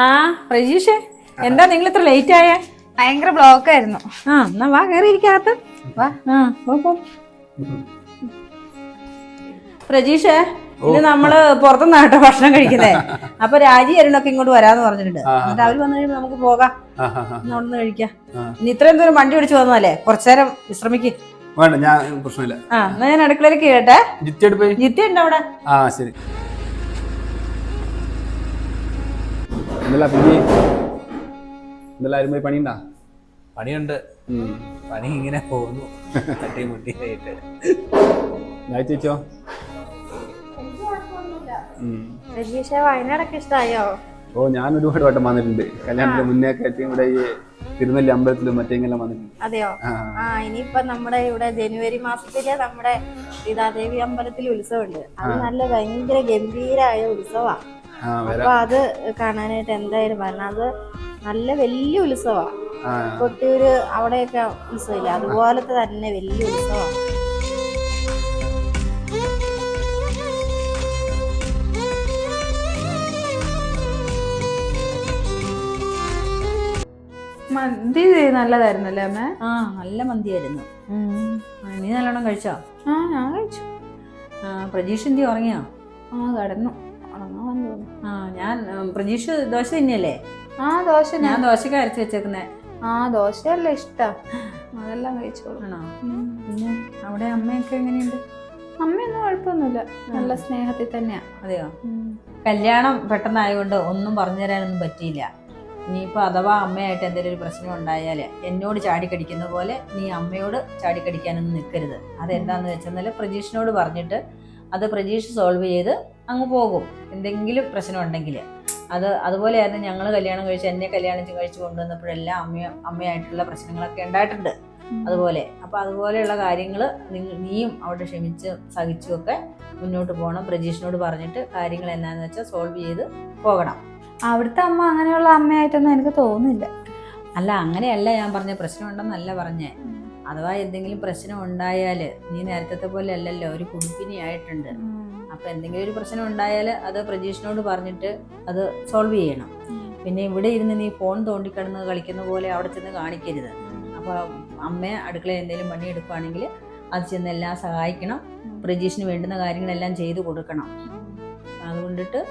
ആ പ്രജീഷേ, എന്താ നിങ്ങൾ ഇത്ര ലേറ്റ് ആയേ? ഭയങ്കര ബ്ലോക്ക് ആയിരുന്നു. എന്നാ വാ, കേറി ഇരിക്കാത്ത വാ. പ്രജീഷേ, ഇത് നമ്മള് പുറത്തുനിന്നാ കേട്ടോ ഭക്ഷണം കഴിക്കുന്നേ. അപ്പൊ രാജി അരുണൊക്കെ ഇങ്ങോട്ട് വരാന്ന് പറഞ്ഞിട്ടുണ്ട്. എന്നിട്ട് അവര് വന്നു കഴിയുമ്പോ നമുക്ക് പോകാം, അവിടുന്ന് കഴിക്കാം. ഇനി ഇത്രയും ദൂരം വണ്ടി പിടിച്ചു വന്നല്ലേ, കുറച്ചേരം വിശ്രമിക്ക്. വേണ്ട, ഞാൻ പ്രശ്നമില്ല. എന്നാ ഞാൻ അടുക്കളയിലേക്ക് കേട്ടെ. ജിത്തി ഉണ്ട് അവിടെ. ശരി. എന്തെല്ലാം പോയി പണിയുണ്ടാ? പണിയുണ്ട്. പണി ഇങ്ങനെ പോകുന്നു, തട്ടിമുട്ടിയായിട്ട്. ചേച്ചോ? വയനാടൊക്കെ ഇഷ്ടമായോ? ഓ, ഞാൻ ഒരുപാട് വട്ടം വന്നിട്ടുണ്ട്. കല്യാണത്തിന് മുന്നേ ഒക്കെ ഇവിടെ ഈ തിരുനെല്ലി അമ്പലത്തിലും മറ്റെങ്കിലും വന്നിട്ടുണ്ട്. അതെയോ? ഇനിയിപ്പൊ നമ്മുടെ ഇവിടെ ജനുവരി മാസത്തില് നമ്മുടെ സീതാദേവി അമ്പലത്തിൽ ഉത്സവമുണ്ട്. അത് നല്ല ഭയങ്കര ഗംഭീരായ ഉത്സവമാണ്. അപ്പൊ അത് കാണാനായിട്ട് എന്തായാലും വരണം. അത് നല്ല വലിയ ഉത്സവമാണ്. കൊട്ടിയൂര് അവിടെയൊക്കെ ഉത്സവമില്ല, അതുപോലത്തെ തന്നെ വലിയ ഉത്സവമാണ്. മന്തി നല്ലതായിരുന്നല്ലേ അമ്മ? നല്ല മന്തിയായിരുന്നു. നീ നല്ലോണം കഴിച്ചോ? ഞാൻ കഴിച്ചു. പ്രജീഷ് എന്തി ഉറങ്ങിയോ? കിടന്നു. ഞാൻ പ്രജീഷ് ദോശ തന്നെയല്ലേ? ദോശ. ഞാൻ ദോശക്ക് അരച്ച് വെച്ചേക്കുന്നേ. ദോശയല്ല ഇഷ്ടം, അതെല്ലാം കഴിച്ചോളാണോ? പിന്നെ അവിടെ അമ്മയൊക്കെ എങ്ങനെയുണ്ട്? അമ്മയൊന്നും കുഴപ്പമൊന്നുമില്ല, നല്ല സ്നേഹത്തിൽ തന്നെയാ. അതെയോ? കല്യാണം പെട്ടെന്നായതുകൊണ്ട് ഒന്നും പറഞ്ഞു തരാനൊന്നും പറ്റിയില്ല. ഇനിയിപ്പോൾ അഥവാ അമ്മയായിട്ട് എന്തെങ്കിലും ഒരു പ്രശ്നം ഉണ്ടായാൽ എന്നോട് ചാടിക്കടിക്കുന്ന പോലെ നീ അമ്മയോട് ചാടിക്കടിക്കാനൊന്നും നിൽക്കരുത്. അതെന്താണെന്ന് വെച്ചെന്നാൽ പ്രജീഷിനോട് പറഞ്ഞിട്ട് അത് പ്രജീഷ് സോൾവ് ചെയ്ത് അങ്ങ് പോകും. എന്തെങ്കിലും പ്രശ്നം ഉണ്ടെങ്കിൽ അതുപോലെയായിരുന്നു ഞങ്ങൾ കല്യാണം കഴിച്ച് എന്നെ കല്യാണം കഴിച്ച് കൊണ്ടുവന്നപ്പോഴെല്ലാം അമ്മയായിട്ടുള്ള പ്രശ്നങ്ങളൊക്കെ ഉണ്ടായിട്ടുണ്ട്. അതുപോലെ അപ്പോൾ അതുപോലെയുള്ള കാര്യങ്ങൾ നീയും അവിടെ ക്ഷമിച്ച് സഹിച്ചുമൊക്കെ മുന്നോട്ട് പോകണം. പ്രജീഷിനോട് പറഞ്ഞിട്ട് കാര്യങ്ങൾ എന്നാന്ന് വെച്ചാൽ സോൾവ് ചെയ്ത് പോകണം. അവിടുത്തെ അമ്മ അങ്ങനെയുള്ള അമ്മയായിട്ടൊന്നും എനിക്ക് തോന്നുന്നില്ല. അല്ല, അങ്ങനെയല്ല ഞാൻ പറഞ്ഞ, പ്രശ്നമുണ്ടെന്നല്ല പറഞ്ഞേ. അഥവാ എന്തെങ്കിലും പ്രശ്നം ഉണ്ടായാൽ നീ നേരത്തെ പോലെ അല്ലല്ലോ, ഒരു കുടുംബിനി ആയിട്ടുണ്ട്. അപ്പം എന്തെങ്കിലും ഒരു പ്രശ്നം ഉണ്ടായാൽ അത് പ്രജീഷിനോട് പറഞ്ഞിട്ട് അത് സോൾവ് ചെയ്യണം. പിന്നെ ഇവിടെ ഇരുന്ന് നീ ഫോൺ തോണ്ടിക്കിടന്ന് കളിക്കുന്ന പോലെ അവിടെ ചെന്ന് കാണിക്കരുത്. അപ്പോൾ അമ്മയെ അടുക്കളയിൽ എന്തെങ്കിലും പണിയെടുക്കുകയാണെങ്കിൽ അത് ചെന്ന് എല്ലാം സഹായിക്കണം. പ്രജീഷിന് വേണ്ടുന്ന കാര്യങ്ങളെല്ലാം ചെയ്തു കൊടുക്കണം. അതുകൊണ്ടിട്ട്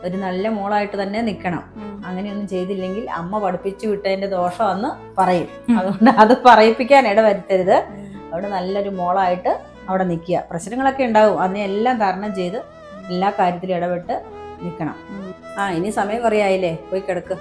ഒരു നല്ല മോളായിട്ട് തന്നെ നിൽക്കണം. അങ്ങനെയൊന്നും ചെയ്തില്ലെങ്കിൽ അമ്മ പഠിപ്പിച്ചു വിട്ടതിന്റെ ദോഷമെന്ന് പറയും. അതുകൊണ്ട് അത് പറയിപ്പിക്കാൻ ഇടവരുത്തരുത്. അവിടെ നല്ലൊരു മോളായിട്ട് അവിടെ നിൽക്കുക. പ്രശ്നങ്ങളൊക്കെ ഉണ്ടാവും, അതിനെല്ലാം തരണം ചെയ്ത് എല്ലാ കാര്യത്തിലും ഇടപെട്ട് നിൽക്കണം. ഇനി സമയം കുറയായില്ലേ, പോയി കിടക്ക്.